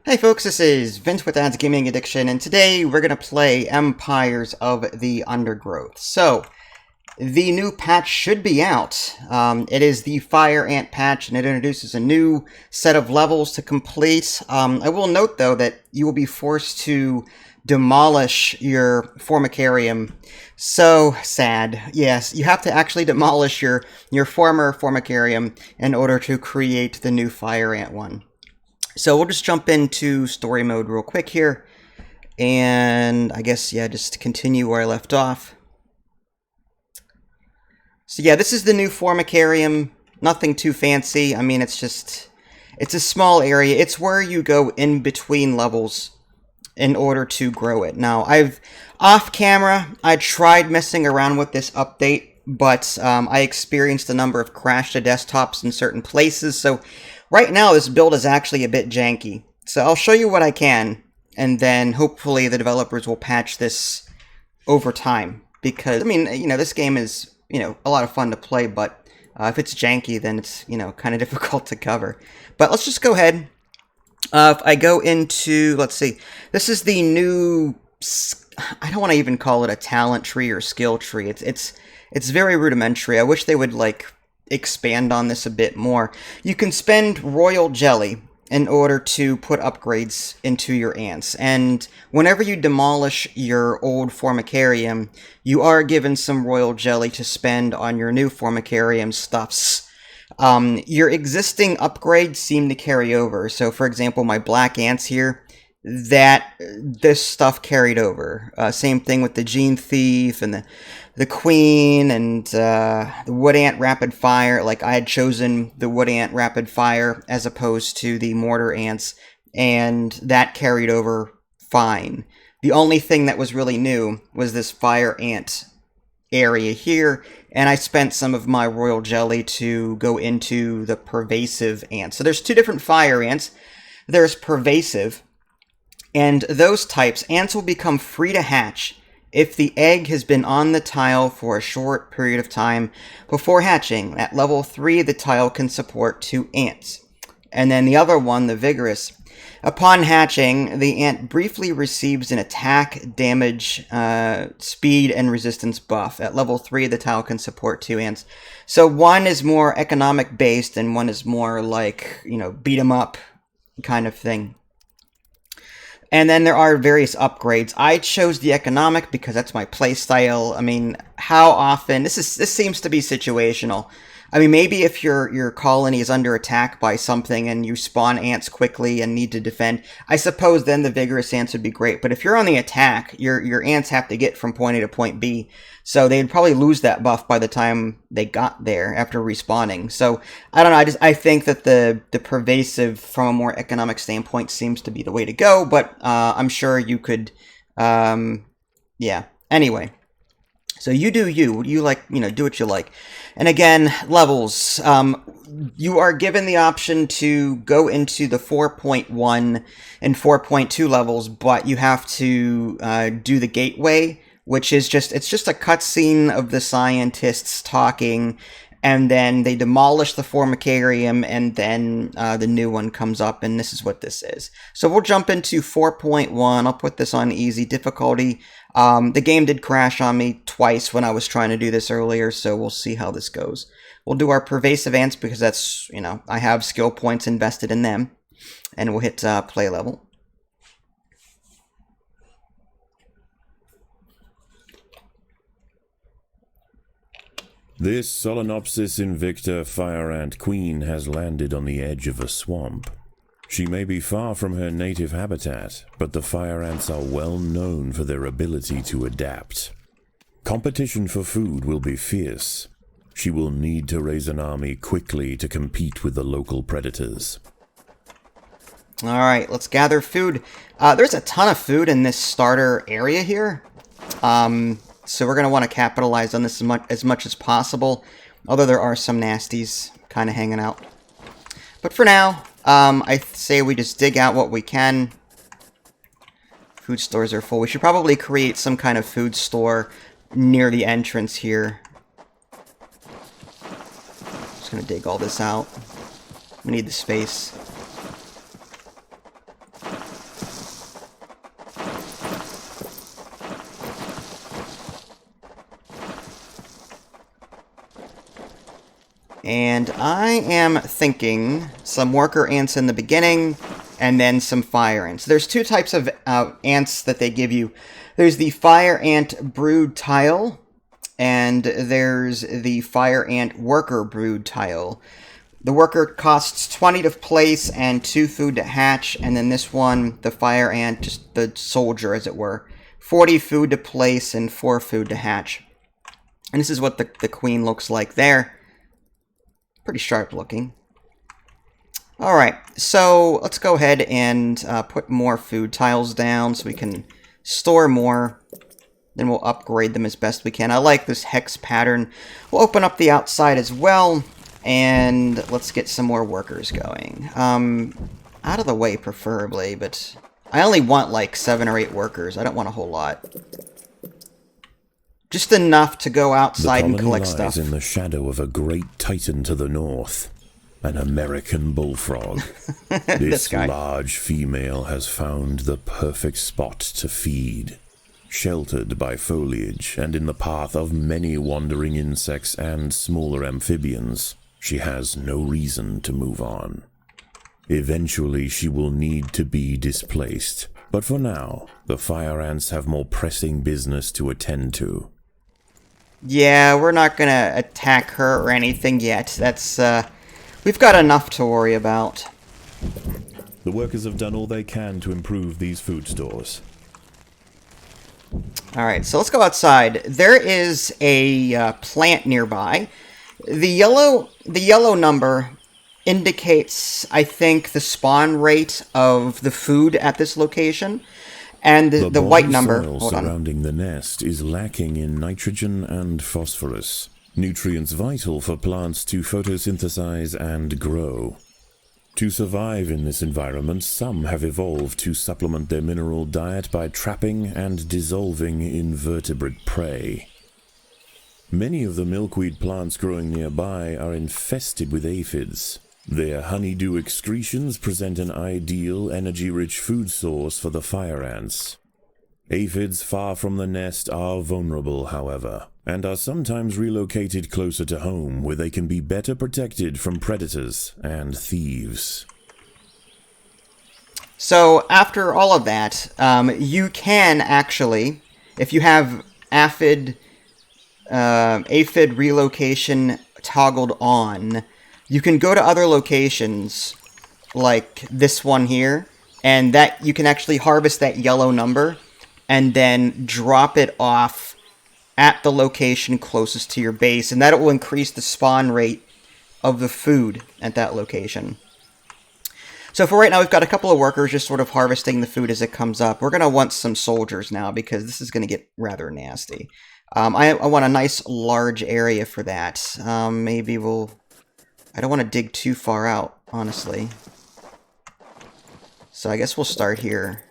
Hey folks, this is Vince with Ad's Gaming Addiction, and today we're going to play Empires of the Undergrowth. So, the new patch should be out. It is the Fire Ant patch, and it introduces a new set of levels to complete. I will note, though, that you will be forced to demolish your Formicarium. So sad. Yes, you have to actually demolish your former Formicarium in order to create the new Fire Ant one. So we'll just jump into story mode real quick here, and I guess, yeah, just continue where I left off. So yeah, this is the new Formicarium, nothing too fancy. I mean, it's a small area. It's where you go in between levels in order to grow it. Now, off camera, I tried messing around with this update, but I experienced a number of crash to desktops in certain places, so right now, this build is actually a bit janky. So I'll show you what I can, and then hopefully the developers will patch this over time. Because, I mean, this game is, a lot of fun to play, but if it's janky, then it's, kind of difficult to cover. But let's just go ahead. If I go into, let's see, this is the new, I don't want to even call it a talent tree or skill tree. It's very rudimentary. I wish they would, expand on this a bit more. You can spend royal jelly in order to put upgrades into your ants, and whenever you demolish your old Formicarium, you are given some royal jelly to spend on your new Formicarium stuffs. Your existing upgrades seem to carry over, so for example, my black ants here, this stuff carried over. Same thing with the Gene Thief and the Queen and the Wood Ant Rapid Fire. Like, I had chosen the Wood Ant Rapid Fire as opposed to the Mortar Ants, and that carried over fine. The only thing that was really new was this Fire Ant area here, and I spent some of my Royal Jelly to go into the Pervasive Ant. So there's two different Fire Ants. There's Pervasive, and those types, ants will become free to hatch if the egg has been on the tile for a short period of time before hatching. At level 3, the tile can support 2 ants. And then the other one, the Vigorous. Upon hatching, the ant briefly receives an attack, damage, speed, and resistance buff. At level 3, the tile can support 2 ants. So one is more economic based, and one is more like, beat 'em up kind of thing. And then there are various upgrades. I chose the economic because that's my playstyle. I mean, how often... This seems to be situational. I mean, maybe if your colony is under attack by something and you spawn ants quickly and need to defend, I suppose then the Vigorous ants would be great. But if you're on the attack, your ants have to get from point A to point B. So they'd probably lose that buff by the time they got there after respawning. So, I don't know, I think that the Pervasive, from a more economic standpoint, seems to be the way to go. But I'm sure you could, yeah. Anyway. So you do you. You do what you like. And again, levels. You are given the option to go into the 4.1 and 4.2 levels, but you have to do the gateway, which is just a cutscene of the scientists talking, and then they demolish the Formicarium, and then the new one comes up, and this is what this is. So we'll jump into 4.1. I'll put this on easy difficulty. The game did crash on me twice when I was trying to do this earlier, so we'll see how this goes. We'll do our Pervasive Ants because that's, I have skill points invested in them, and we'll hit play level. This Solenopsis invicta fire ant queen has landed on the edge of a swamp. She may be far from her native habitat, but the fire ants are well known for their ability to adapt. Competition for food will be fierce. She will need to raise an army quickly to compete with the local predators. Alright, let's gather food. There's a ton of food in this starter area here. So we're going to want to capitalize on this as much as possible, although there are some nasties kind of hanging out. But for now, I say we just dig out what we can. Food stores are full. We should probably create some kind of food store near the entrance here. Just going to dig all this out. We need the space. And I am thinking some worker ants in the beginning, and then some fire ants. There's two types of ants that they give you. There's the fire ant brood tile, and there's the fire ant worker brood tile. The worker costs 20 to place and 2 food to hatch, and then this one, the fire ant, just the soldier as it were, 40 food to place and 4 food to hatch. And this is what the queen looks like there. Pretty sharp looking. Alright, so let's go ahead and put more food tiles down so we can store more. Then we'll upgrade them as best we can. I like this hex pattern. We'll open up the outside as well. And let's get some more workers going. Out of the way, preferably, but I only want like 7 or 8 workers. I don't want a whole lot. Just enough to go outside and collect stuff. The colony lies in the shadow of a great titan to the north, an American bullfrog. This large female has found the perfect spot to feed. Sheltered by foliage and in the path of many wandering insects and smaller amphibians, she has no reason to move on. Eventually she will need to be displaced, but for now, the fire ants have more pressing business to attend to. Yeah, we're not gonna attack her or anything yet. That's, we've got enough to worry about. The workers have done all they can to improve these food stores. Alright, so let's go outside. There is a plant nearby. The yellow number indicates, I think, the spawn rate of the food at this location. And the white number surrounding the nest is lacking in nitrogen and phosphorus, nutrients vital for plants to photosynthesize and grow. To survive in this environment, some have evolved to supplement their mineral diet by trapping and dissolving invertebrate prey. Many of the milkweed plants growing nearby are infested with aphids. Their honeydew excretions present an ideal, energy-rich food source for the fire ants. Aphids far from the nest are vulnerable, however, and are sometimes relocated closer to home where they can be better protected from predators and thieves. So, after all of that, you can actually, if you have aphid relocation toggled on, you can go to other locations, like this one here, and that you can actually harvest that yellow number, and then drop it off at the location closest to your base, and that will increase the spawn rate of the food at that location. So for right now, we've got a couple of workers just sort of harvesting the food as it comes up. We're going to want some soldiers now, because this is going to get rather nasty. I want a nice large area for that. Maybe we'll... I don't want to dig too far out, honestly. So I guess we'll start here.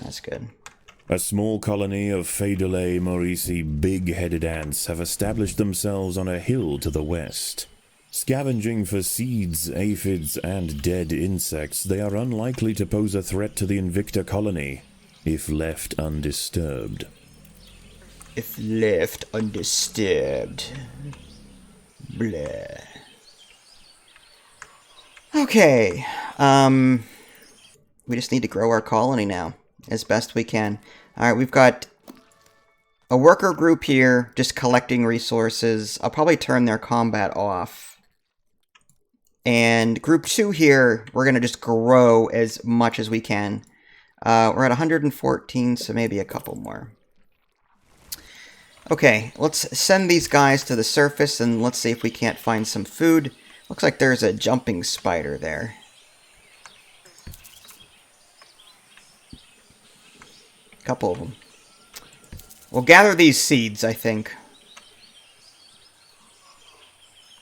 That's good. A small colony of Phaedolae maurici big-headed ants have established themselves on a hill to the west. Scavenging for seeds, aphids, and dead insects, they are unlikely to pose a threat to the Invicta colony, if left undisturbed. If left undisturbed. Bleh. Okay. We just need to grow our colony now, as best we can. Alright, we've got a worker group here, just collecting resources. I'll probably turn their combat off. And group 2 here, we're going to just grow as much as we can. We're at 114, so maybe a couple more. Okay, let's send these guys to the surface, and let's see if we can't find some food. Looks like there's a jumping spider there. Couple of them. We'll gather these seeds, I think.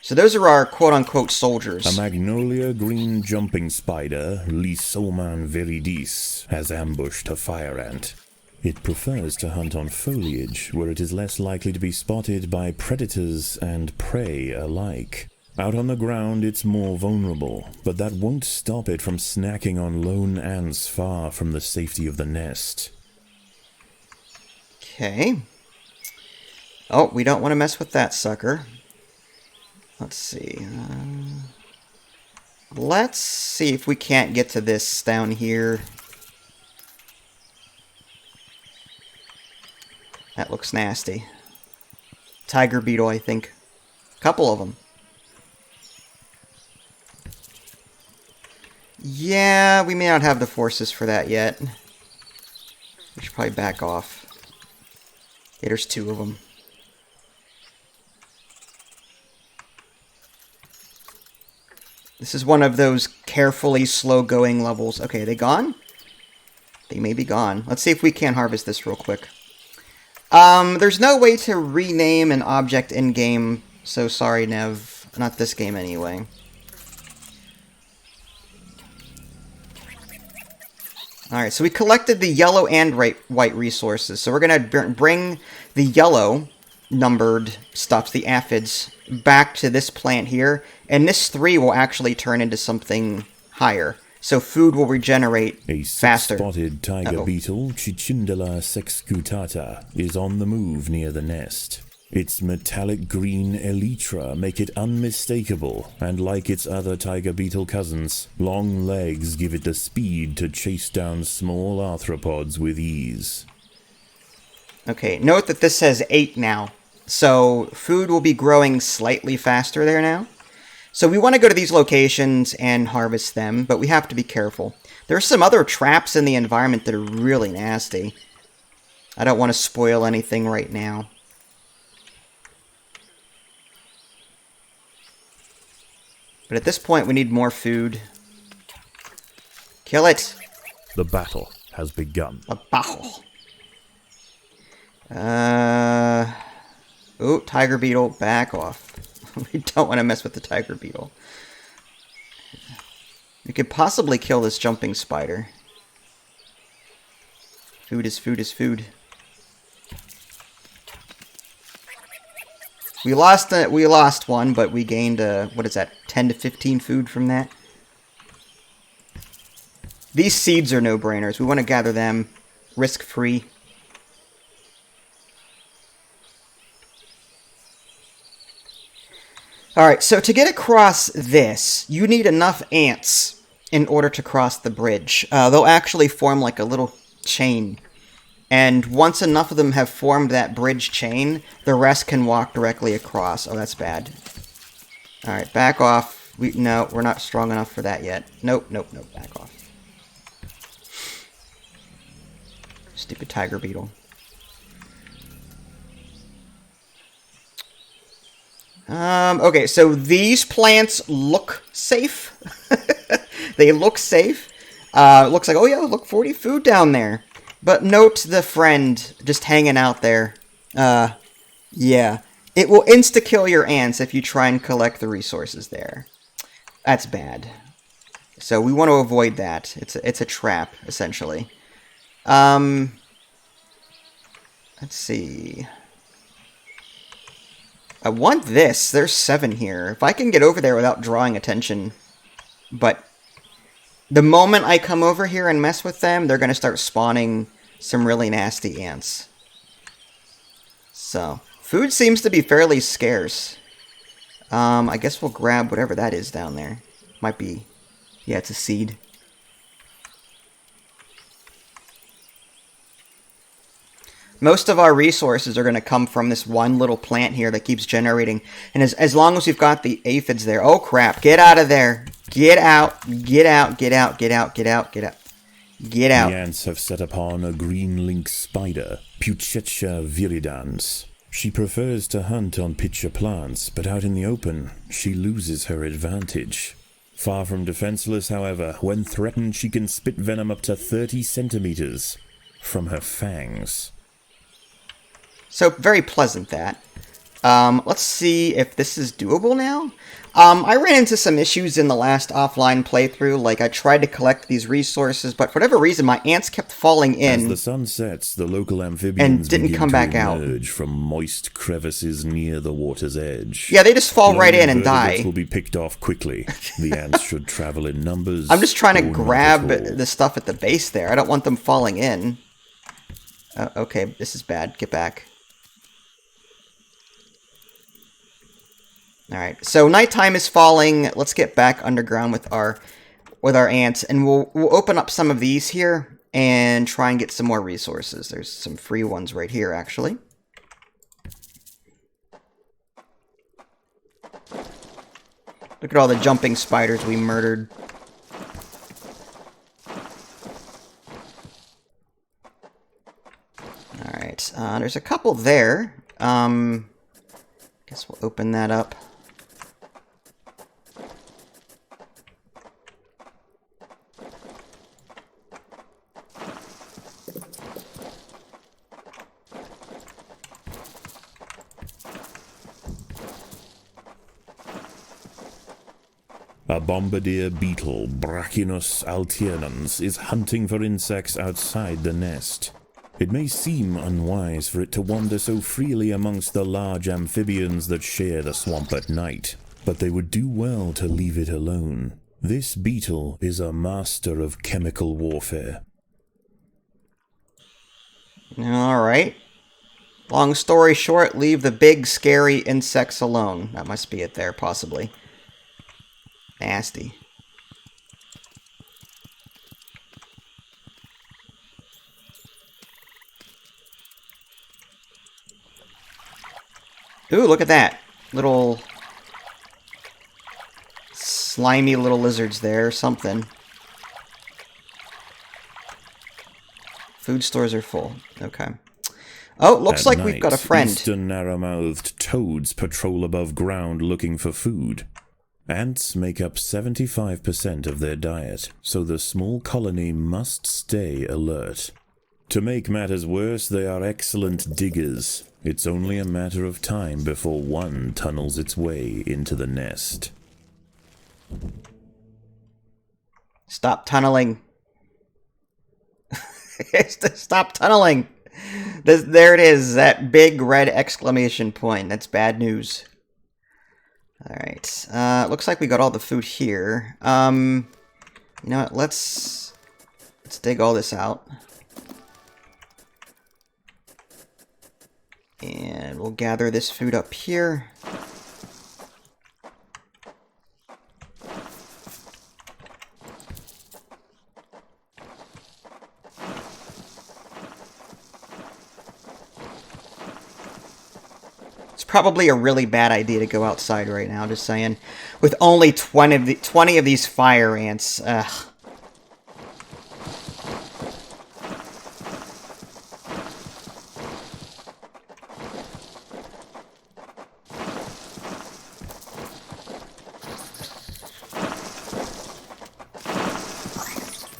So those are our quote-unquote soldiers. A magnolia green jumping spider, Lysoman viridis, has ambushed a fire ant. It prefers to hunt on foliage, where it is less likely to be spotted by predators and prey alike. Out on the ground, it's more vulnerable, but that won't stop it from snacking on lone ants far from the safety of the nest. Okay. Oh, we don't want to mess with that sucker. Let's see. Let's see if we can't get to this down here. That looks nasty. Tiger beetle, I think. Couple of them. Yeah, we may not have the forces for that yet. We should probably back off. Yeah, there's 2 of them. This is one of those carefully slow-going levels. Okay, are they gone? They may be gone. Let's see if we can harvest this real quick. There's no way to rename an object in-game, so sorry, Nev. Not this game, anyway. Alright, so we collected the yellow and white resources. So we're going to bring the yellow numbered stuff, the aphids, back to this plant here. And this 3 will actually turn into something higher. So food will regenerate faster. A spotted tiger beetle, Cichindala sexcutata, is on the move near the nest. Its metallic green elytra make it unmistakable, and like its other tiger beetle cousins, long legs give it the speed to chase down small arthropods with ease. Okay, note that this says 8 now, so food will be growing slightly faster there now. So we want to go to these locations and harvest them, but we have to be careful. There are some other traps in the environment that are really nasty. I don't want to spoil anything right now. But at this point, we need more food. Kill it! The battle has begun. A battle. Ooh, tiger beetle, back off. We don't want to mess with the tiger beetle. We could possibly kill this jumping spider. Food is food is food. We lost one, but we gained, what is that, 10 to 15 food from that? These seeds are no-brainers. We want to gather them risk-free. Alright, so to get across this, you need enough ants in order to cross the bridge. They'll actually form like a little chain. And once enough of them have formed that bridge chain, the rest can walk directly across. Oh, that's bad. Alright, back off. No, we're not strong enough for that yet. Nope, nope, nope, back off. Stupid tiger beetle. Okay, so these plants look safe. They look safe. Looks like, oh yeah, look, 40 food down there. But note the friend just hanging out there. Yeah. It will insta-kill your ants if you try and collect the resources there. That's bad. So we want to avoid that. It's a trap, essentially. Let's see. I want this. There's 7 here. If I can get over there without drawing attention. But the moment I come over here and mess with them, they're going to start spawning some really nasty ants. So, food seems to be fairly scarce. I guess we'll grab whatever that is down there. Might be... yeah, it's a seed. Most of our resources are going to come from this one little plant here that keeps generating. And as long as we've got the aphids there... oh, crap. Get out of there. Get out. Get out. Get out. Get out. Get out. Get out. Get out. The ants have set upon a green lynx spider, Puchettia viridans. She prefers to hunt on pitcher plants, but out in the open, she loses her advantage. Far from defenseless, however, when threatened she can spit venom up to 30 centimeters from her fangs. So, very pleasant, that. Let's see if this is doable now. I ran into some issues in the last offline playthrough. Like, I tried to collect these resources, but for whatever reason, my ants kept falling in. As the sun sets, the local amphibians and didn't come back out. Emerge from moist crevices near the water's edge. Yeah, they just fall right in and die. Will be picked off quickly. The ants should travel in numbers. I'm just trying to grab the stuff at the base there. I don't want them falling in. Okay, this is bad. Get back. Alright, so nighttime is falling. Let's get back underground with our ants, and we'll open up some of these here and try and get some more resources. There's some free ones right here, actually. Look at all the jumping spiders we murdered. Alright, there's a couple there. Guess we'll open that up. A bombardier beetle, Brachinus alternans, is hunting for insects outside the nest. It may seem unwise for it to wander so freely amongst the large amphibians that share the swamp at night, but they would do well to leave it alone. This beetle is a master of chemical warfare. Alright. Long story short, leave the big, scary insects alone. That must be it there, possibly. Nasty. Ooh, look at that. Little slimy little lizards there, or something. Food stores are full. Okay. Oh, looks like we've got a friend. Eastern narrow-mouthed toads patrol above ground looking for food. Ants make up 75% of their diet, so the small colony must stay alert. To make matters worse, they are excellent diggers. It's only a matter of time before one tunnels its way into the nest. Stop tunneling. Stop tunneling. There it is, that big red exclamation point. That's bad news. Alright, looks like we got all the food here. You know what, let's dig all this out. And we'll gather this food up here. Probably a really bad idea to go outside right now, just saying. With only 20 of these fire ants. Ugh.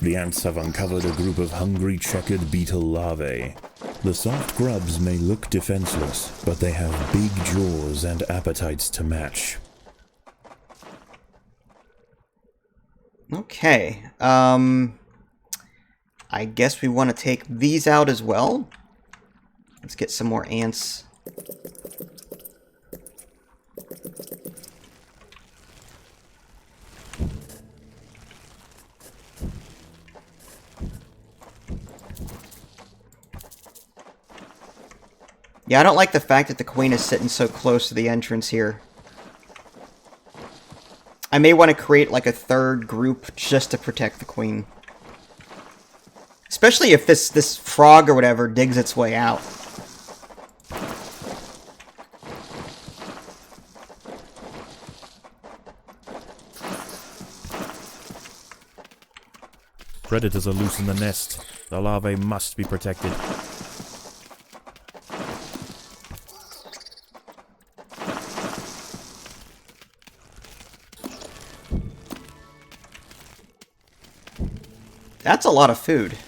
The ants have uncovered a group of hungry checkered beetle larvae. The soft grubs may look defenseless, but they have big jaws and appetites to match. Okay, I guess we want to take these out as well. Let's get some more ants. Yeah, I don't like the fact that the queen is sitting so close to the entrance here. I may want to create like a third group just to protect the queen. Especially if this frog or whatever digs its way out. Predators are loose in the nest. The larvae must be protected. That's a lot of food.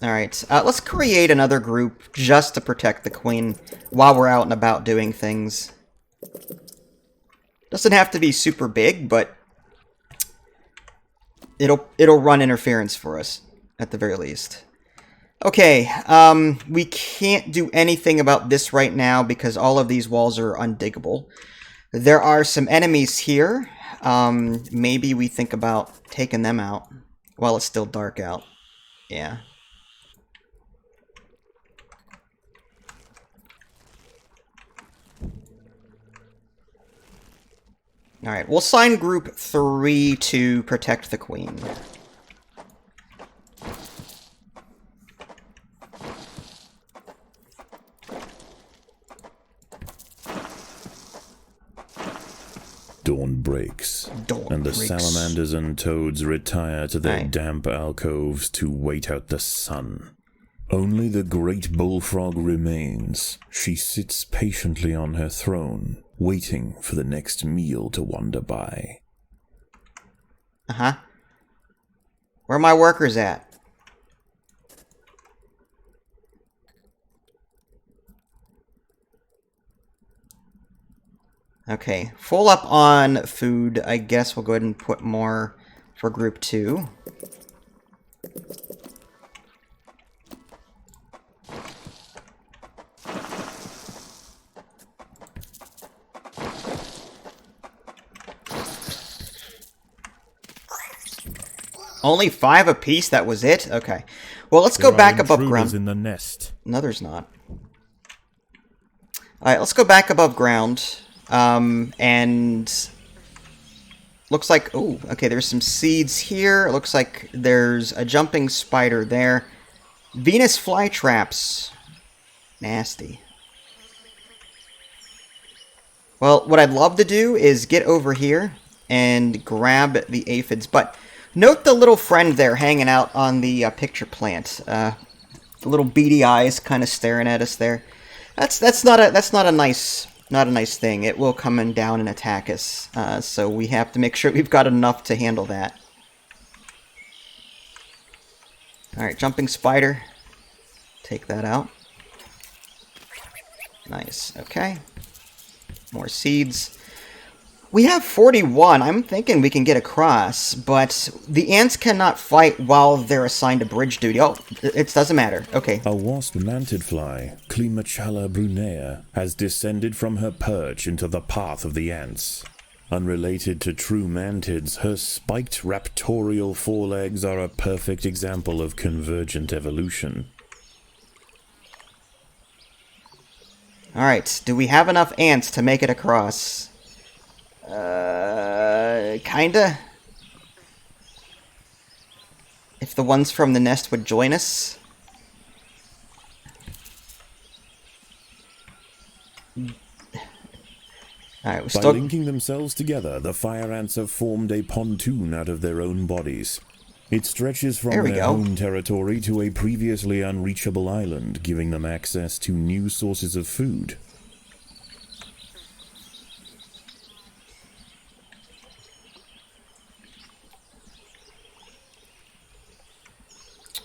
Alright, let's create another group just to protect the queen while we're out and about doing things. Doesn't have to be super big, but it'll run interference for us, at the very least. Okay, we can't do anything about this right now because all of these walls are undiggable. There are some enemies here. Maybe we think about taking them out while it's still dark out. Yeah. Alright, we'll assign group 3 to protect the queen. Dawn breaks, and the breaks. salamanders and toads retire to their damp alcoves to wait out the sun. Only the great bullfrog remains. She sits patiently on her throne, waiting for the next meal to wander by. Uh-huh. Where are my workers at? Okay, full up on food. I guess we'll go ahead and put more for group 2. Only 5 apiece, that was it? Okay. Well, let's go back above ground. In the nest. No, there's not. Alright, let's go back above ground. And looks like, oh, okay, there's some seeds here. It looks like there's a jumping spider there. Venus flytraps. Nasty. Well, what I'd love to do is get over here and grab the aphids, but note the little friend there hanging out on the picture plant. The little beady eyes kind of staring at us there. That's not a nice thing. It will come in down and attack us. So we have to make sure we've got enough to handle that. Alright, jumping spider. Take that out. Nice. Okay. More seeds. We have 41. I'm thinking we can get across, but the ants cannot fight while they're assigned to bridge duty. Oh, it doesn't matter. Okay. A wasp-manted fly, Climachala brunea, has descended from her perch into the path of the ants. Unrelated to true mantids, her spiked raptorial forelegs are a perfect example of convergent evolution. Alright, do we have enough ants to make it across? Kinda. If the ones from the nest would join us. Alright, we're still... By linking themselves together, the fire ants have formed a pontoon out of their own bodies. It stretches from their home territory to a previously unreachable island, giving them access to new sources of food.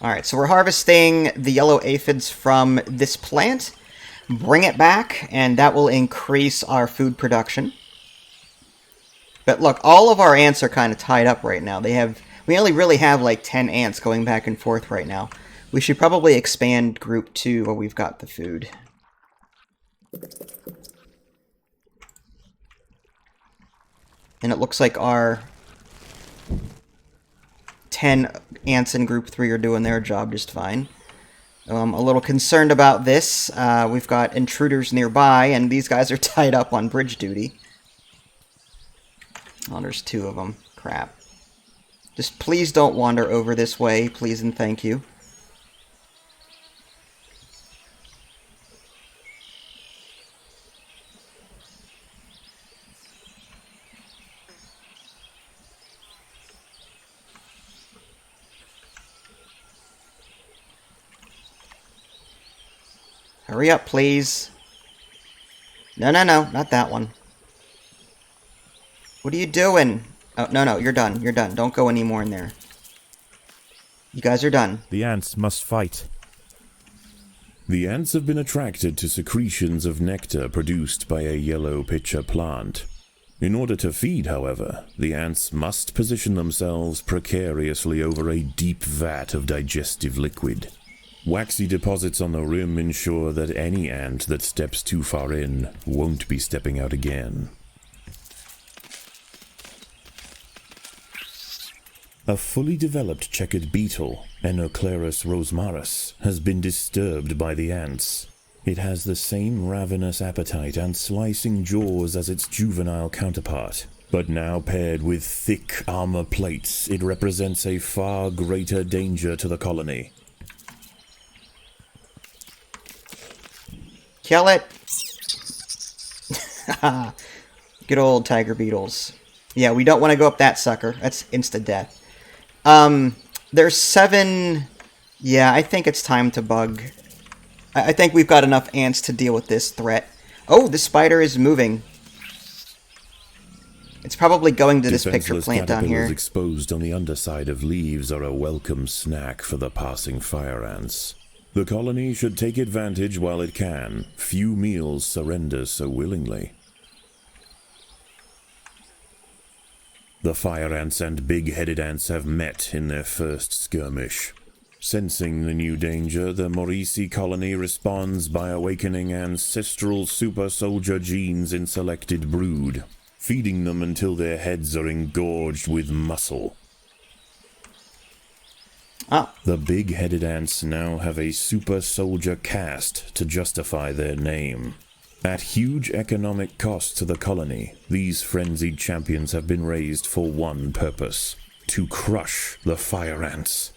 Alright, so we're harvesting the yellow aphids from this plant. Bring it back, and that will increase our food production. But look, all of our ants are kind of tied up right now. We only really have like 10 ants going back and forth right now. We should probably expand group 2 where we've got the food. And it looks like our 10 ants in group 3 are doing their job just fine. A little concerned about this. We've got intruders nearby, and these guys are tied up on bridge duty. Oh, there's 2 of them. Crap. Just please don't wander over this way, please and thank you. Hurry up, please. No, not that one. What are you doing? Oh, no, you're done. You're done. Don't go any more in there. You guys are done. The ants must fight. The ants have been attracted to secretions of nectar produced by a yellow pitcher plant. In order to feed, however, the ants must position themselves precariously over a deep vat of digestive liquid. Waxy deposits on the rim ensure that any ant that steps too far in won't be stepping out again. A fully developed checkered beetle, Enoclerus rosmarus, has been disturbed by the ants. It has the same ravenous appetite and slicing jaws as its juvenile counterpart. But now paired with thick armor plates, it represents a far greater danger to the colony. Kill it! Good old tiger beetles. Yeah, we don't want to go up that sucker. That's insta-death. There's 7... Yeah, I think it's time to bug. I think we've got enough ants to deal with this threat. Oh, the spider is moving. It's probably going to this picture plant down here. Caterpillars exposed on the underside of leaves are a welcome snack for the passing fire ants. The colony should take advantage while it can. Few meals surrender so willingly. The fire ants and big-headed ants have met in their first skirmish. Sensing the new danger, the Maurici colony responds by awakening ancestral super soldier genes in selected brood, feeding them until their heads are engorged with muscle. The big-headed ants now have a super soldier caste to justify their name. At huge economic cost to the colony, these frenzied champions have been raised for one purpose: to crush the fire ants.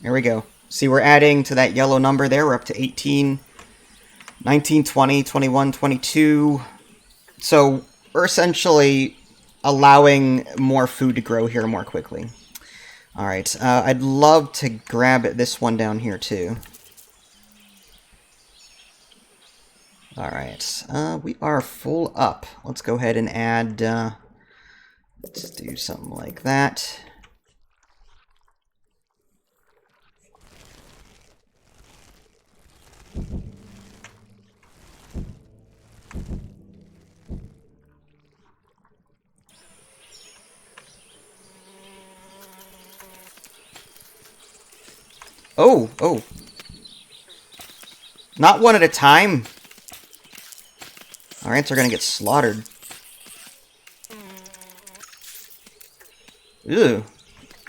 There we go. See, we're adding to that yellow number there. We're up to 18, 19, 20, 21, 22. So we're essentially allowing more food to grow here more quickly. Alright, I'd love to grab this one down here too. Alright, we are full up. Let's go ahead and add, let's do something like that. Oh. Not one at a time. Our ants are gonna get slaughtered. Ew.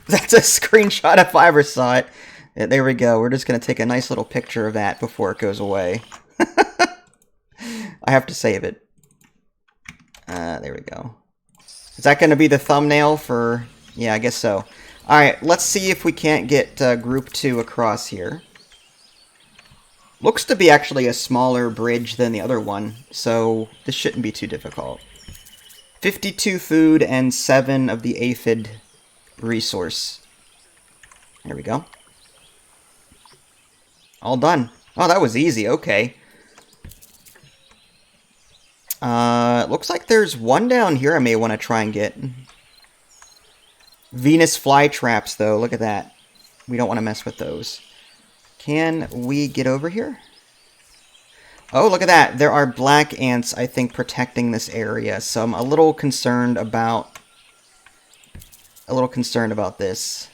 That's a screenshot if I ever saw it. Yeah, there we go. We're just gonna take a nice little picture of that before it goes away. I have to save it. There we go. Is that gonna be the thumbnail for... Yeah, I guess so. Alright, let's see if we can't get Group 2 across here. Looks to be actually a smaller bridge than the other one, so this shouldn't be too difficult. 52 food and 7 of the aphid resource. There we go. All done. Oh, that was easy, okay. Looks like there's one down here I may want to try and get. Venus flytraps, though. Look at that. We don't want to mess with those. Can we get over here? Oh, look at that. There are black ants, I think, protecting this area. So I'm a little concerned about... this.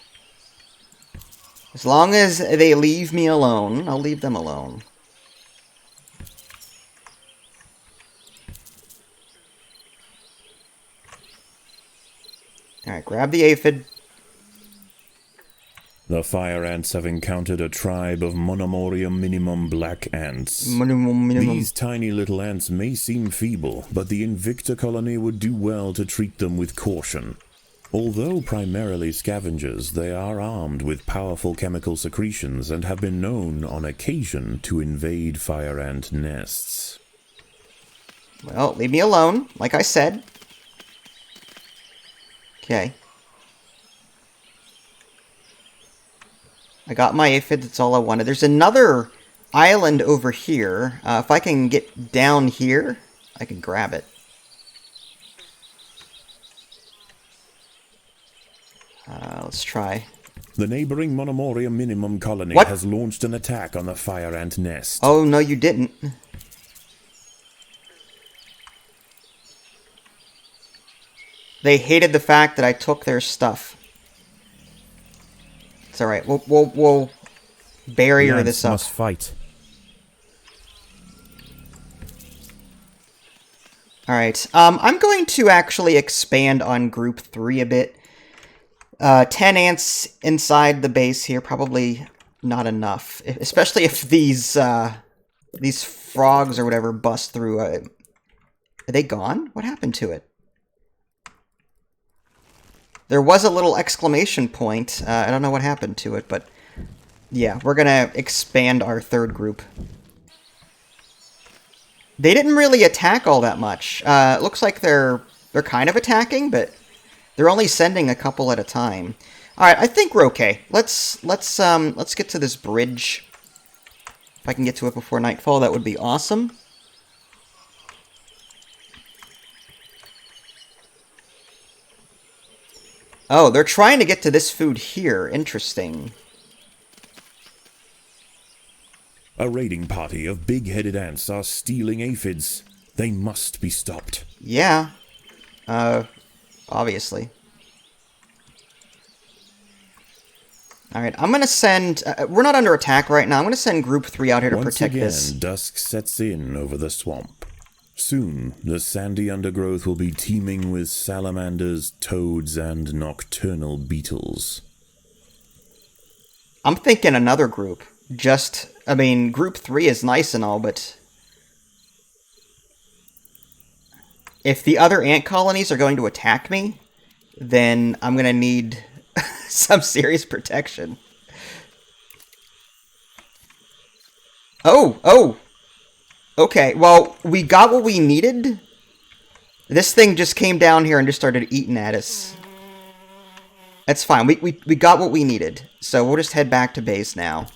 As long as they leave me alone, I'll leave them alone. Alright, grab the aphid. The fire ants have encountered a tribe of Monomoria minimum black ants. Minimum. These tiny little ants may seem feeble, but the Invicta colony would do well to treat them with caution. Although primarily scavengers, they are armed with powerful chemical secretions and have been known on occasion to invade fire ant nests. Well, leave me alone, like I said. Okay. I got my aphid, that's all I wanted. There's another island over here. If I can get down here, I can grab it. Let's try. The neighboring Monomoria minimum colony has launched an attack on the fire ant nest. Oh, no you didn't. They hated the fact that I took their stuff. It's alright. We'll barrier this up. Must fight. Alright. I'm going to actually expand on Group 3 a bit. 10 ants inside the base here, probably not enough. Especially if these frogs or whatever bust through. Are they gone? What happened to it? There was a little exclamation point. I don't know what happened to it, but yeah, we're gonna expand our third group. They didn't really attack all that much. It looks like they're kind of attacking, but they're only sending a couple at a time. All right, I think we're okay. Let's get to this bridge. If I can get to it before nightfall, that would be awesome. Oh, they're trying to get to this food here. Interesting. A raiding party of big-headed ants are stealing aphids. They must be stopped. Yeah. Obviously. Alright, I'm gonna send... we're not under attack right now. I'm gonna send Group 3 out here to protect this. Once again, dusk sets in over the swamp. Soon, the sandy undergrowth will be teeming with salamanders, toads, and nocturnal beetles. I'm thinking another group. I mean, Group 3 is nice and all, but... if the other ant colonies are going to attack me, then I'm gonna need some serious protection. Oh! Okay, well, we got what we needed. This thing just came down here and just started eating at us. That's fine. We got what we needed. So we'll just head back to base now.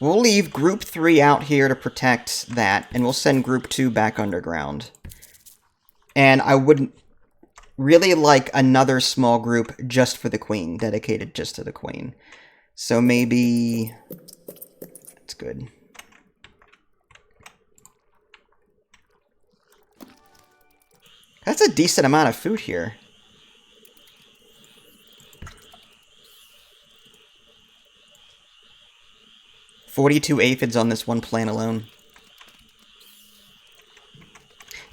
We'll leave Group 3 out here to protect that, and we'll send Group 2 back underground. And I would really like another small group just for the Queen, dedicated just to the Queen. So maybe... that's good. That's a decent amount of food here. $42 aphids on this one plant alone.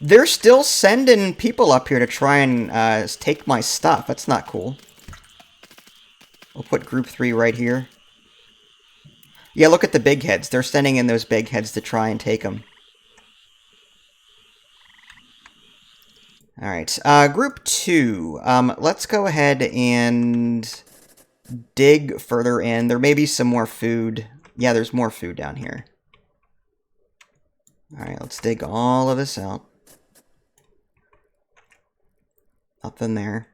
They're still sending people up here to try and take my stuff. That's not cool. We'll put Group 3 right here. Yeah, look at the big heads. They're sending in those big heads to try and take them. Alright, Group 2. Let's go ahead and dig further in. There may be some more food. Yeah, there's more food down here. Alright, let's dig all of this out. Nothing there.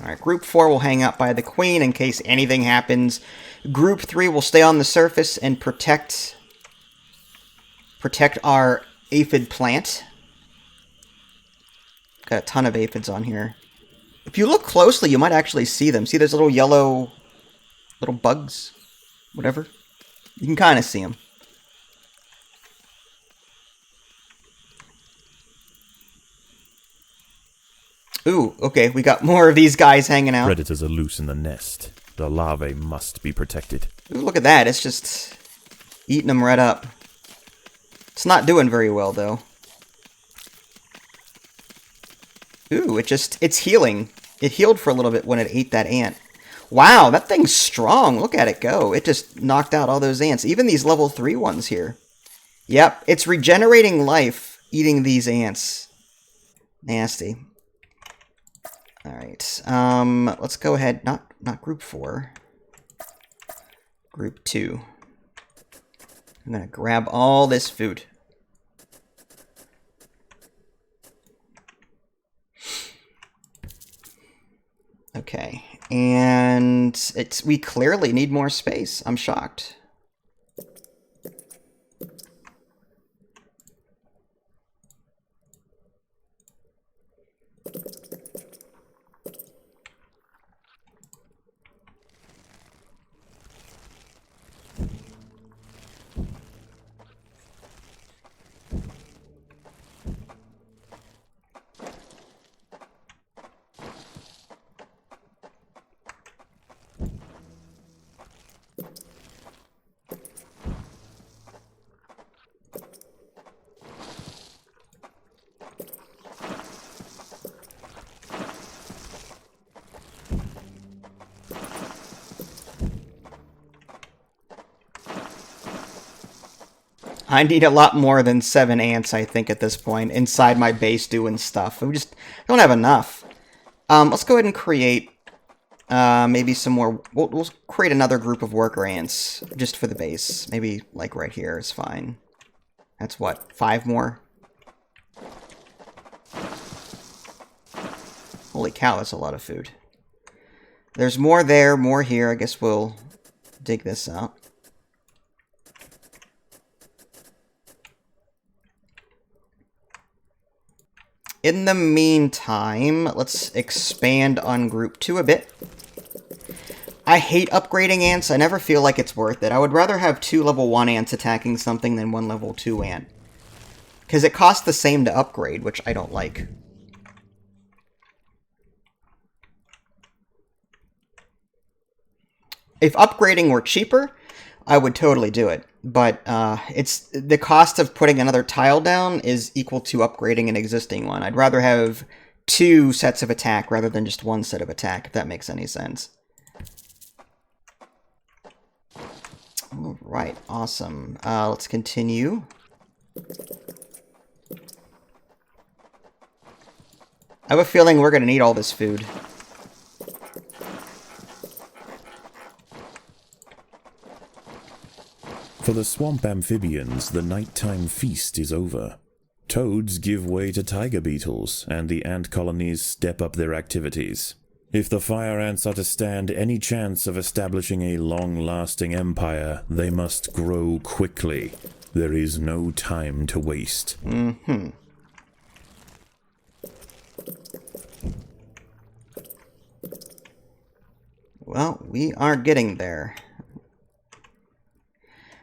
Alright, Group 4 will hang out by the Queen in case anything happens. Group 3 will stay on the surface and protect our aphid plant. Got a ton of aphids on here. If you look closely, you might actually see them. See those little yellow... little bugs? Whatever. You can kind of see them. Ooh, okay, we got more of these guys hanging out. Predators are loose in the nest. The larvae must be protected. Ooh, look at that, it's just eating them right up. It's not doing very well, though. Ooh, it's healing. It healed for a little bit when it ate that ant. Wow, that thing's strong. Look at it go. It just knocked out all those ants. Even these level 3 ones here. Yep, it's regenerating life eating these ants. Nasty. Alright, let's go ahead. Not Group 4. Group 2. I'm gonna grab all this food. Okay, and we clearly need more space. I'm shocked. I need a lot more than 7 ants, I think, at this point, inside my base doing stuff. We just don't have enough. Let's go ahead and create maybe some more... We'll create another group of worker ants, just for the base. Maybe, like, right here is fine. That's what, 5 more? Holy cow, that's a lot of food. There's more there, more here. I guess we'll dig this out. In the meantime, let's expand on group 2 a bit. I hate upgrading ants. I never feel like it's worth it. I would rather have 2 level 1 ants attacking something than 1 level 2 ant. Because it costs the same to upgrade, which I don't like. If upgrading were cheaper, I would totally do it. But it's the cost of putting another tile down is equal to upgrading an existing one. I'd rather have 2 sets of attack rather than just 1 set of attack, if that makes any sense. Alright, awesome. Let's continue. I have a feeling we're going to need all this food. For the swamp amphibians, the nighttime feast is over. Toads give way to tiger beetles, and the ant colonies step up their activities. If the fire ants are to stand any chance of establishing a long-lasting empire, they must grow quickly. There is no time to waste. Well, we are getting there.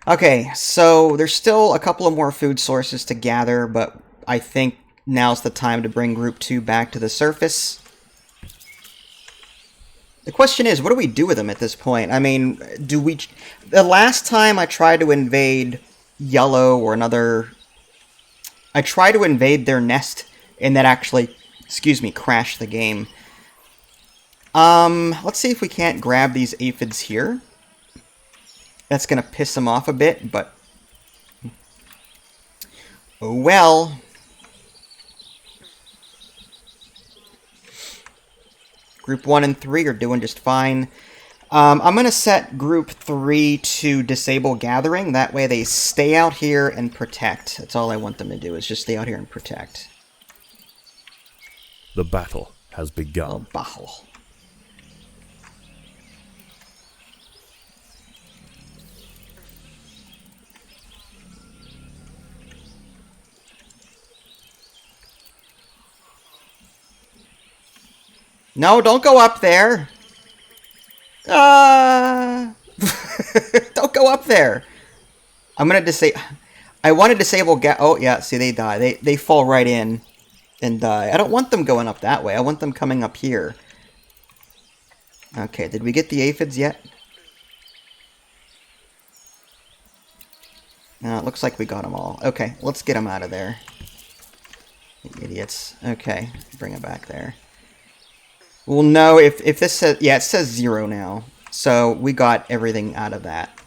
Okay, so there's still a couple of more food sources to gather, but I think now's the time to bring Group 2 back to the surface. The question is, what do we do with them at this point? I mean, do we... The last time I tried to invade Yellow or another... I tried to invade their nest, and that actually, excuse me, crashed the game. Let's see if we can't grab these aphids here. That's going to piss them off a bit, but... Oh well. Group 1 and 3 are doing just fine. I'm going to set Group 3 to disable gathering. That way they stay out here and protect. That's all I want them to do, is just stay out here and protect. The battle has begun. Oh, battle. No, don't go up there. Don't go up there. I'm gonna disable. I want to disable. Oh yeah, see they die. They fall right in and die. I don't want them going up that way. I want them coming up here. Okay, did we get the aphids yet? It looks like we got them all. Okay, let's get them out of there. You idiots. Okay, bring them back there. Well, no, if this says... Yeah, it says 0 now. So, we got everything out of that.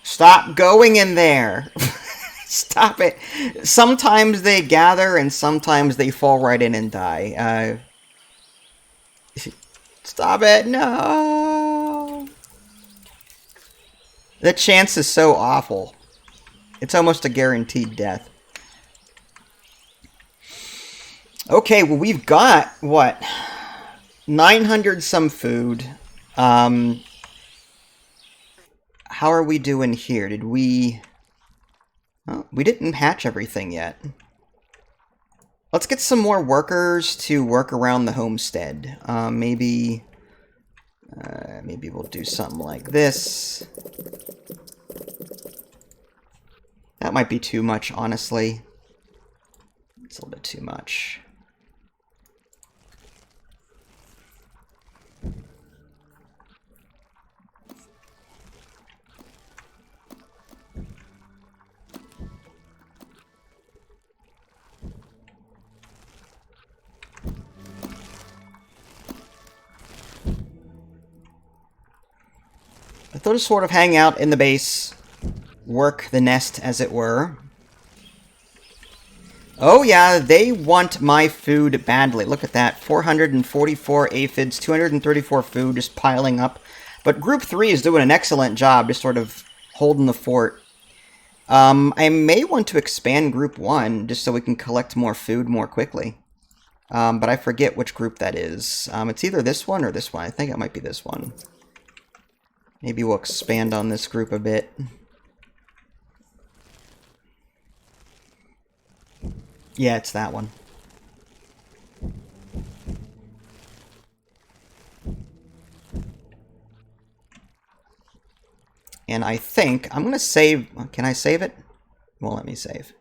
Stop going in there! Stop it! Sometimes they gather, and sometimes they fall right in and die. Stop it! No! The chance is so awful. It's almost a guaranteed death. Okay, well, we've got, what, 900 some food. How are we doing here? Did we... Oh, we didn't hatch everything yet. Let's get some more workers to work around the homestead. Maybe we'll do something like this. That might be too much, honestly. It's a little bit too much. they'll just sort of hang out in the base, work the nest, as it were. Oh yeah, they want my food badly. Look at that. 444 aphids, 234 food just piling up. But Group 3 is doing an excellent job just sort of holding the fort. I may want to expand Group 1 just so we can collect more food more quickly. But I forget which group that is. It's either this one or this one. I think it might be this one. Maybe we'll expand on this group a bit. Yeah, it's that one. And I think I'm going to save... Can I save it? It won't let me save.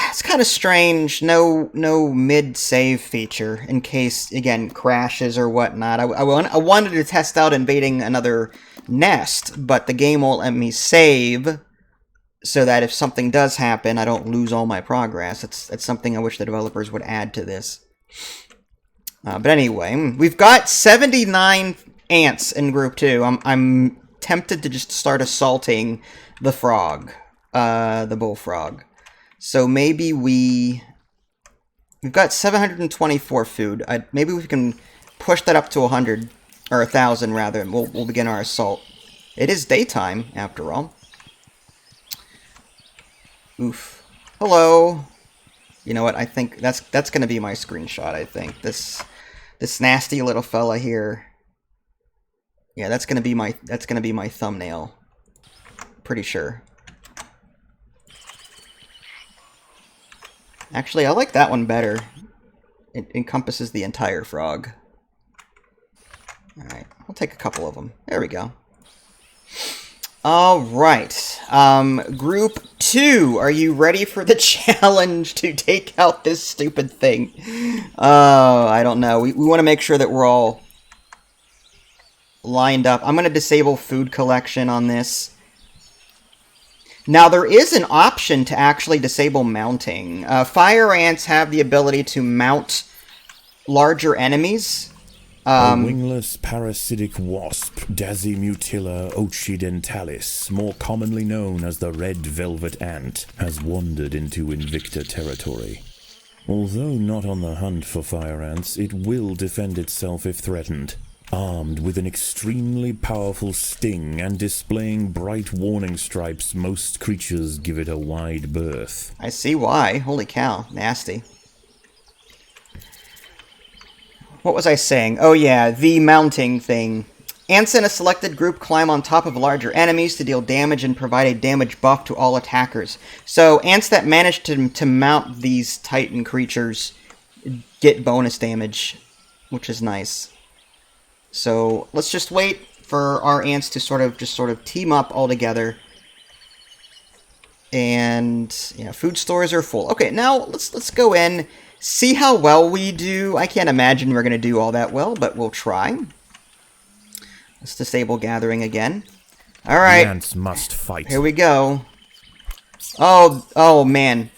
It's kind of strange. No mid-save feature in case, again, crashes or whatnot. I wanted to test out invading another nest, but the game won't let me save so that if something does happen, I don't lose all my progress. It's something I wish the developers would add to this. But anyway, we've got 79 ants in Group 2. I'm tempted to just start assaulting the frog, the bullfrog. So maybe we've got 724 food. Maybe we can push that up to 100, or 1,000 rather, and we'll begin our assault. It is daytime, after all. Oof. Hello. You know what? I think that's going to be my screenshot. I think this nasty little fella here. Yeah, that's going to be my thumbnail. Pretty sure. Actually, I like that one better. It encompasses the entire frog. Alright, I'll take a couple of them. There we go. Alright. Group 2, are you ready for the challenge to take out this stupid thing? I don't know. We want to make sure that we're all lined up. I'm going to disable food collection on this. Now, there is an option to actually disable mounting. Fire ants have the ability to mount larger enemies. A wingless parasitic wasp, Dasimutilla occidentalis, more commonly known as the red velvet ant, has wandered into Invicta territory. Although not on the hunt for fire ants, it will defend itself if threatened. Armed with an extremely powerful sting and displaying bright warning stripes, most creatures give it a wide berth. I see why. Holy cow. Nasty. What was I saying? Oh yeah, the mounting thing. Ants in a selected group climb on top of larger enemies to deal damage and provide a damage buff to all attackers. So ants that manage to mount these Titan creatures get bonus damage, which is nice. So let's just wait for our ants to sort of team up all together. And yeah, food stores are full. Okay, now let's go in, see how well we do. I can't imagine we're gonna do all that well, but we'll try. Let's disable gathering again. All right, The ants must fight. here we go. Oh man.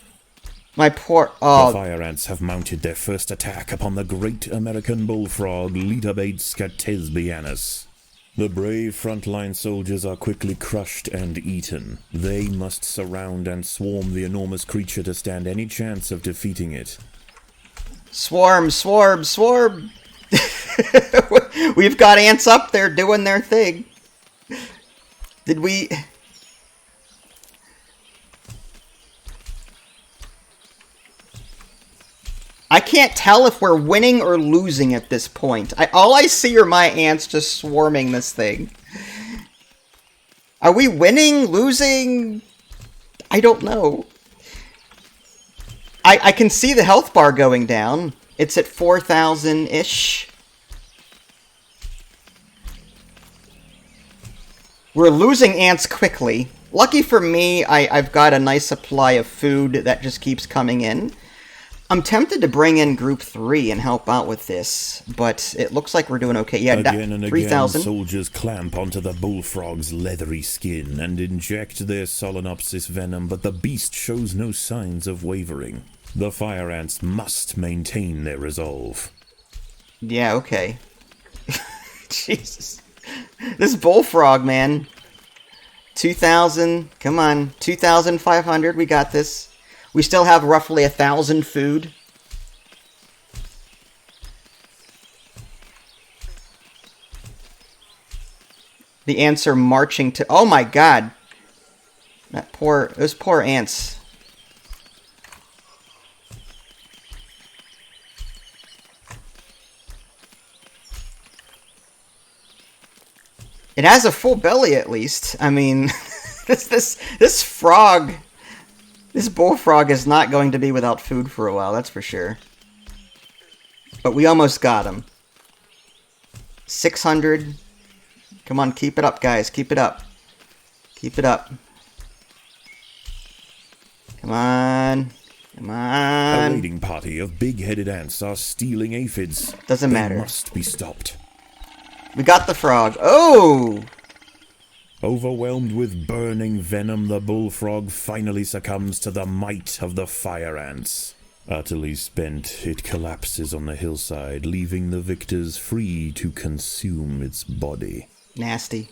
My poor... The fire ants have mounted their first attack upon the great American bullfrog, Litabates tesbianus. The brave frontline soldiers are quickly crushed and eaten. They must surround and swarm the enormous creature to stand any chance of defeating it. Swarm, swarm, swarm! We've got ants up there doing their thing. Did we... I can't tell if we're winning or losing at this point. All I see are my ants just swarming this thing. Are we winning? Losing? I don't know. I can see the health bar going down. It's at 4,000-ish. We're losing ants quickly. Lucky for me, I've got a nice supply of food that just keeps coming in. I'm tempted to bring in Group 3 and help out with this, but it looks like we're doing okay. Yeah, Again and 3,000. again, soldiers clamp onto the bullfrog's leathery skin and inject their Solenopsis venom, but the beast shows no signs of wavering. The fire ants must maintain their resolve. Yeah, okay. Jesus. This Bullfrog, man. 2,000. Come on. 2,500. We got this. We still have roughly 1,000 food. The ants are marching to... Oh my god. Those poor ants. It has a full belly, at least. I mean, this frog, this bullfrog is not going to be without food for a while, that's for sure. But we almost got him. 600. Come on, keep it up, guys. Keep it up. Keep it up. Come on. Come on. A raiding party of big-headed ants are stealing aphids. Doesn't matter. They must be stopped. We got the frog. Oh! Overwhelmed with burning venom, the bullfrog finally succumbs to the might of the fire ants. Utterly spent, it collapses on the hillside, leaving the victors free to consume its body. Nasty.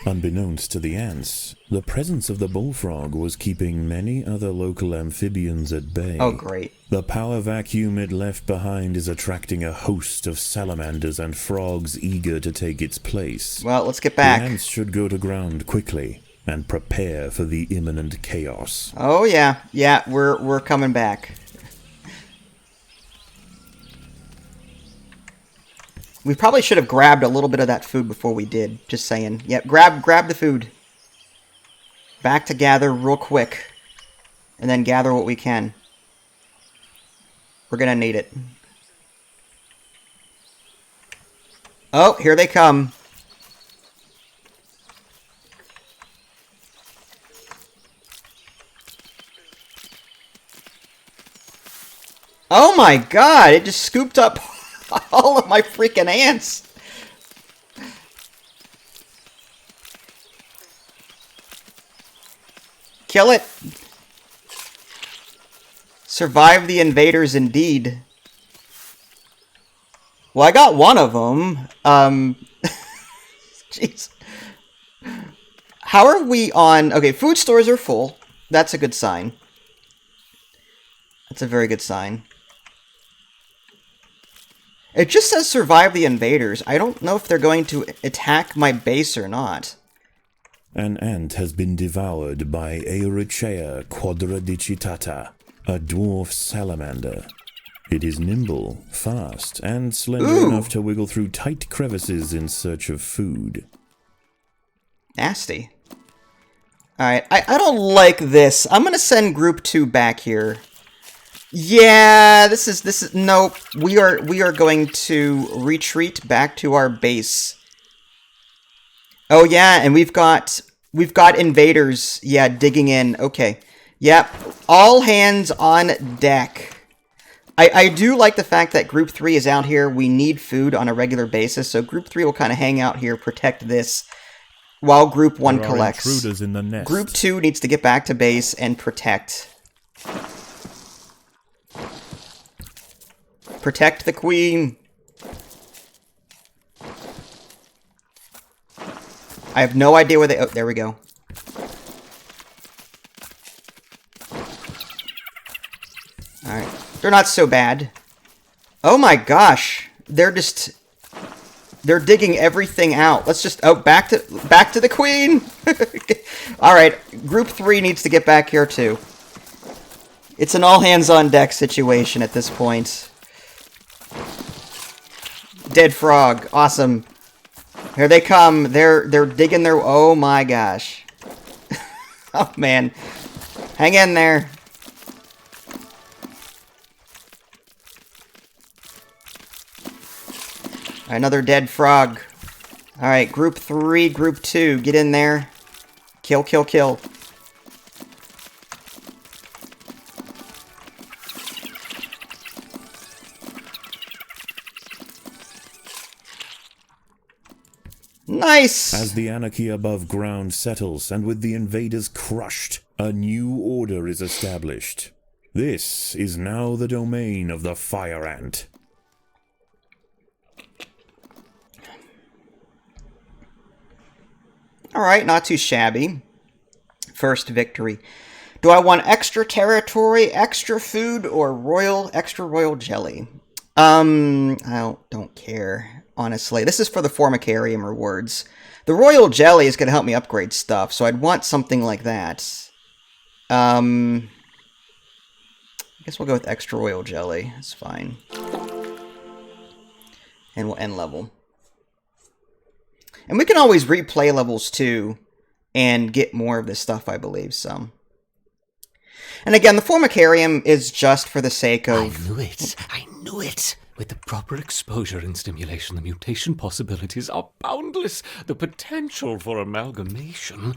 Unbeknownst to the ants, the presence of the bullfrog was keeping many other local amphibians at bay. Oh, great. The power vacuum it left behind is attracting a host of salamanders and frogs eager to take its place. Well, let's get back. The ants should go to ground quickly and prepare for the imminent chaos. Oh, yeah. Yeah, we're coming back. We probably should have grabbed a little bit of that food before we did. Just saying. Yep, grab the food. Back to gather real quick. And then gather what we can. We're gonna need it. Oh, here they come. Oh my god, it just scooped up all of my freaking ants. Kill it. Survive the invaders indeed. Well, I got one of them. Jeez. How are we on... Okay, food stores are full. That's a good sign. That's a very good sign. It just says survive the invaders. I don't know if they're going to attack my base or not. An ant has been devoured by Aurichea quadradicitata, a dwarf salamander. It is nimble, fast, and slender enough to wiggle through tight crevices in search of food. Nasty. Alright, I don't like this. I'm gonna send Group 2 back here. Yeah, this is nope. We are going to retreat back to our base. Oh yeah, and we've got invaders, yeah, digging in. Okay. Yep. All hands on deck. I do like the fact that Group 3 is out here. We need food on a regular basis, so Group 3 will kind of hang out here, protect this, while Group 1 collects. Intruders in the nest. Group 2 needs to get back to base and protect. Protect the queen. I have no idea where they... Oh, there we go. Alright. They're not so bad. Oh my gosh. They're just... They're digging everything out. Let's just... Oh, back to the queen! Alright. Group 3 needs to get back here too. It's an all-hands-on-deck situation at this point. Dead frog. Awesome. Here they come. They're digging their... Oh my gosh. Oh man. Hang in there. Another dead frog. Alright, Group 3, Group 2. Get in there. Kill, kill, kill. Nice! As the anarchy above ground settles and with the invaders crushed, a new order is established. This is now the domain of the fire ant. Alright, not too shabby. First victory. Do I want extra territory, extra food, or extra royal jelly? I don't care, honestly. This is for the Formicarium rewards. The royal jelly is going to help me upgrade stuff, so I'd want something like that. I guess we'll go with extra royal jelly. It's fine. And we'll end level. And we can always replay levels too and get more of this stuff, I believe, so. And again, the Formicarium is just for the sake of... I knew it! With the proper exposure and stimulation, the mutation possibilities are boundless. The potential for amalgamation...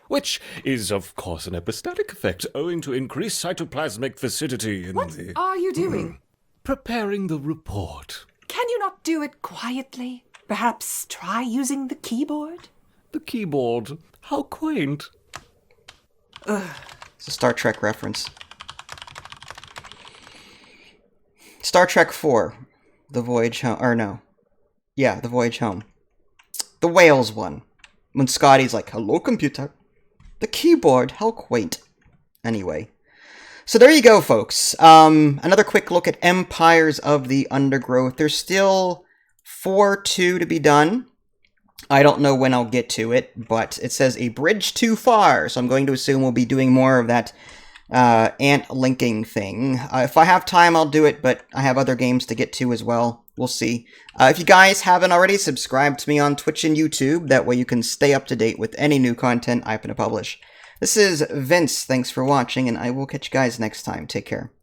Which is, of course, an epistatic effect, owing to increased cytoplasmic viscidity in What the... are you doing? Preparing the report. Can you not do it quietly? Perhaps try using the keyboard? The keyboard. How quaint. It's a Star Trek reference. Star Trek 4. The Voyage Home. Or no. Yeah, The Voyage Home. The Whales one. When Scotty's like, hello, computer. The keyboard. How quaint. Anyway. So there you go, folks. Another quick look at Empires of the Undergrowth. There's still 4-2 to be done. I don't know when I'll get to it, but it says a bridge too far, so I'm going to assume we'll be doing more of that ant linking thing. If I have time, I'll do it, but I have other games to get to as well. We'll see. If you guys haven't already, subscribe to me on Twitch and YouTube. That way you can stay up to date with any new content I happen to publish. This is Vince. Thanks for watching, and I will catch you guys next time. Take care.